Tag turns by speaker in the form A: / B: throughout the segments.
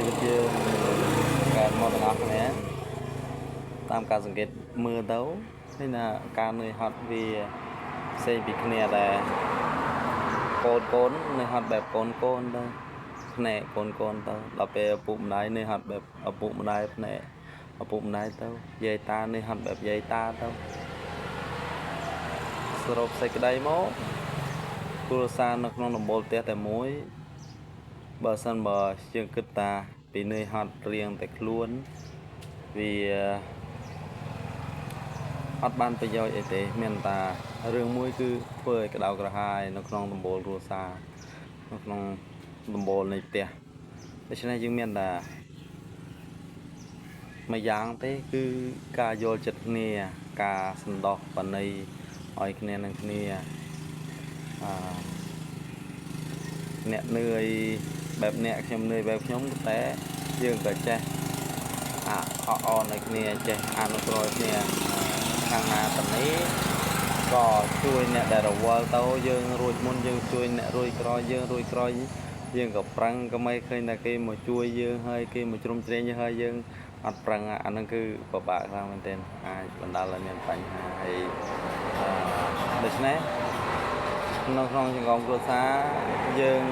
A: ชีวิตយើងកើតមកទាំងអស់គ្នាតាមការសង្កេតមើលទៅឃើញថាការនឿយហត់វាផ្សេងពីគ្នាដែរកូននឿយហត់បែបកូនទៅភ្នែកកូនទៅដល់ពេលឪពុកម្ដាយនឿយហត់បែបឪពុកម្ដាយភ្នែកឪពុកម្ដាយទៅយាយតានឿយហត់បែបយាយតាទៅសរុបសេចក្ដីមកគ្រួសារនៅក្នុងដំបូលផ្ទះតែមួយបើសិនបើយើងគិតតាពីនឿយហត់រៀងតែខ្លួនវាអត់បានប្រយោជន៍អីទេមានតារឿងមួយគឺធ្វើឲ្យក្តៅក្រហាយនៅក្នុងដំបូលគ្រួសារនៅក្នុងដំបូលនៃផ្ទះដូច្នេះយើងមានតាមួយយ៉ាងទេគឺការយល់ចិត្តគ្នាការសន្តោសបណីឲ្យគ្នានឹងគ្នាអ្នកនឿយបែបអ្នកខ្ញុំនឿយបែបខ្ញុំតែយើងក៏ចេះអអឲ្យគ្នាចេះអនុគ្រោះគ្នាខាងណាទៅនេះក៏ជួយអ្នកដែលរវល់ទៅយើងរួចមុនយើងជួយអ្នករួចក្រោយយើងរួចក្រោយយើងក៏ប្រឹងក៏មិនឃើញតែគេមកជួយយើងហើយគេមកជ្រុំជ្រែងយើងហើយយើងអត់ប្រឹងអាហ្នឹងគឺពិបាកខ្លាំងមែនទែនអាចបណ្ដាលឲ្យមានបញ្ហាហើយដូច្នេះនៅក្នុងសង្គមគ្រួសារយើង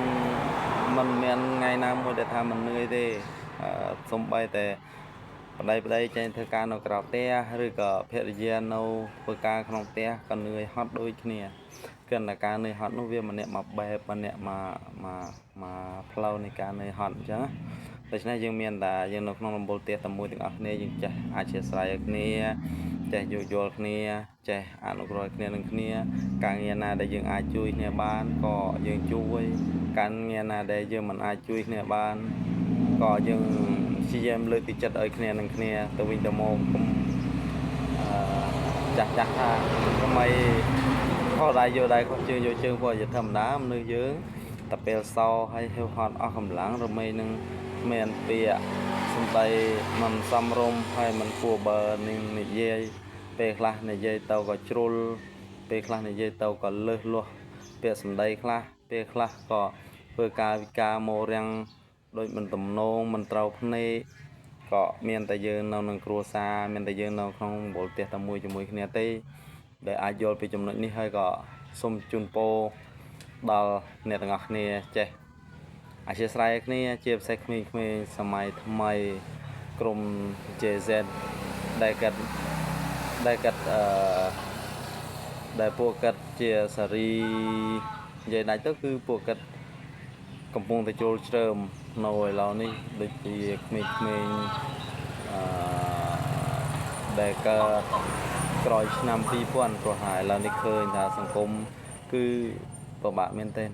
A: មិនមានថ្ងៃណាមួយដែលថាមិននឿយទេសំបីតែប្តីចេញធ្វើការនៅក្រៅផ្ទះឬក៏ភរិយានៅធ្វើការក្នុងផ្ទះក៏នឿយហត់ដូចគ្នាគឺតែការនឿយហត់នោះវាម្នាក់មកបែបម្នាក់មកផ្លូវនៃការនឿយហត់អញ្ចឹងដូច្នេះយើងមានតែយើងនៅក្នុងដំបូលផ្ទះតែមួយទាំងអស់គ្នាយើងចេះអធិស្ឋានគ្នាចេះយោគយល់គ្នាចេះអនុគ្រោះគ្នានឹងគ្នាការងារណាដែលយើងអាចជួយគ្នាបានក៏យើងជួយការងារណាដែលយើងមិនអាចជួយគ្នាបានក៏យើងព្យាយាមលើកទឹកចិត្តឲ្យគ្នានឹងគ្នាទៅវិញទៅមកកុំចាស់ថាថ្មីខុសដៃយកដៃខុសជើងយកជើងព្រោះជាធម្មតាមនុស្សយើងតែពេលសោហើយហេវហត់អស់កម្លាំងរមែងនឹងមានពាក្យសំដីមិនសមរម្យហើយមិនគួរបើនឹងនិយាយពេលខ្លះនិយាយទៅក៏ជ្រុលពេលខ្លះនិយាយទៅក៏លើសលាស់ពាក្យសំដីខ្លះពេលខ្លះក៏ធ្វើការវិការមករាំងដូចមិនទំនងមិនត្រូវភ្នែកក៏មានតែយើងនៅក្នុងគ្រួសារមានតែយើងនៅក្នុងមូលផ្ទះតែមួយជាមួយគ្នាទេដែលអាចយល់ពីចំណុចនេះហើយក៏សូមជូនពរដល់អ្នកទាំងអស់គ្នាចេះអធិស្ឋានគ្នាជាពិសេសក្មេងៗសម័យថ្មីក្រុម JZ ដែលកាត់ដែលពួកកាត់ជាសារីនិយាយដាច់ទៅគឺពួកកាត់កំពុងតែចូលជ្រើមនៅឥឡូវនេះដូចជាក្មេងៗដែលកើតក្រោយឆ្នាំ2000ព្រោះហើយឥឡូវនេះឃើញថាសង្គមគឺពិបាកមែនទែន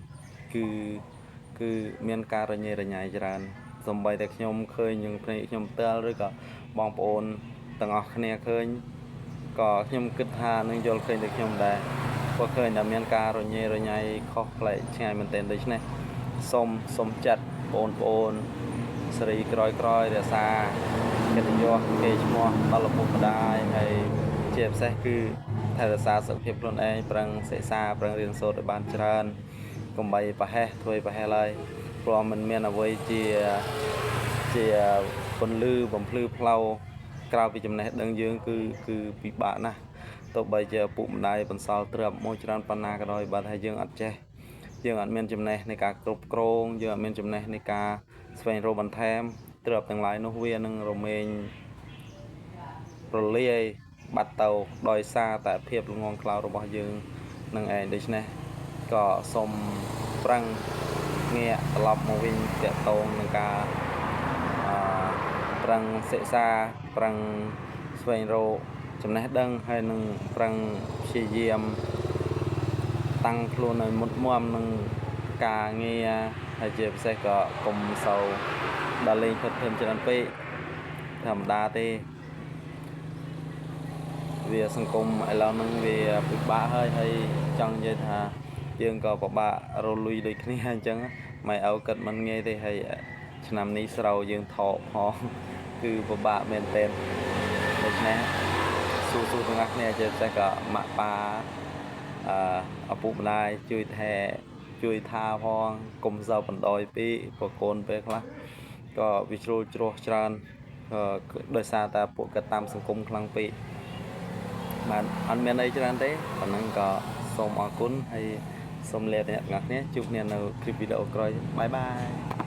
A: គឺមានការរញ៉េរញ៉ៃច្រើនសូម្បីតែខ្ញុំឃើញនឹងភ្នែកខ្ញុំផ្ទាល់ឬក៏បងប្អូនទាំងអស់គ្នាឃើញក៏ខ្ញុំគិតថានឹងយល់ឃើញតែខ្ញុំដែរព្រោះឃើញតែមានការរញ៉េរញ៉ៃខុសប្លែកឆ្ងាយមែនទែនដូច្នេះសូមចាត់បងប្អូនសេរីក្រោយរក្សាកិត្តិយសគេឈ្មោះដល់ឪពុកម្ដាយហើយជាពិសេសគឺថែរក្សាសុខភាពខ្លួនឯងប្រឹងសិក្សាប្រឹងរៀនសូត្រឲ្យបានច្រើនកុំបីប្រហែសធ្វើឲ្យប្រហែសឡើយព្រោះมันមានអ្វីជាពន្លឺបំភ្លឺផ្លូវក្រៅពីចំណេះដឹងយើងគឺពិបាកណាស់ទោះបីជាឪពុកម្ដាយបន្សល់ទ្រព្យមួយច្រើនប៉ុណ្ណាក៏ដោយបើថាយើងអត់ចេះយើងអត់មានចំណេះនៃការគ្រប់គ្រងយើងអត់មានចំណេះនៃការស្វែងរកបន្ថែមទ្រព្យទាំងឡាយនោះវានឹងរមែងរលាយបាត់ទៅដោយសារតែភាពល្ងងខ្លៅរបស់យើងនឹងឯងដូច្នេះក៏សូមប្រឹងងាកត្រឡប់មកវិញទាក់ទងនឹងការប្រឹងសិក្សាប្រឹងស្វែងរកចំណេះដឹងហើយនឹងប្រឹងព្យាយាមតាំងខ្លួនឲ្យមុតមាំនឹងការងារហើយជាពិសេសក៏កុំសូវដល់លេងផិតភ័យច្រើនពេកធម្មតាទេវាសង្គមឥឡូវហ្នឹងវាពិបាកហើយចង់និយាយថាយើងក៏ពិបាករលួយដូចគ្នាអញ្ចឹងម៉ែឪគិតមិនងាយទេហើយឆ្នាំនេះស្រូវយើងថោកផងគឺពិបាកមែនទែនដូច្នេះស៊ូទាំងអស់គ្នាជាពិសេសក៏ម៉ាក់ប៉ាឪពុកម្ដាយជួយថាផងកុំសូវបណ្ដោយពីប្រកូនពេលខ្លះ ก็วิชรูจรวจรานโดยซาตาพวกกระตามสังคมคลังปีมันอันเมนไอจรานได้ตอนนั้นก็ส่งออกคุณให้สมเลดเนี่ยงักเนี้ยจุกเนี่ยในคลิปวิดีโอกรอยบายบาย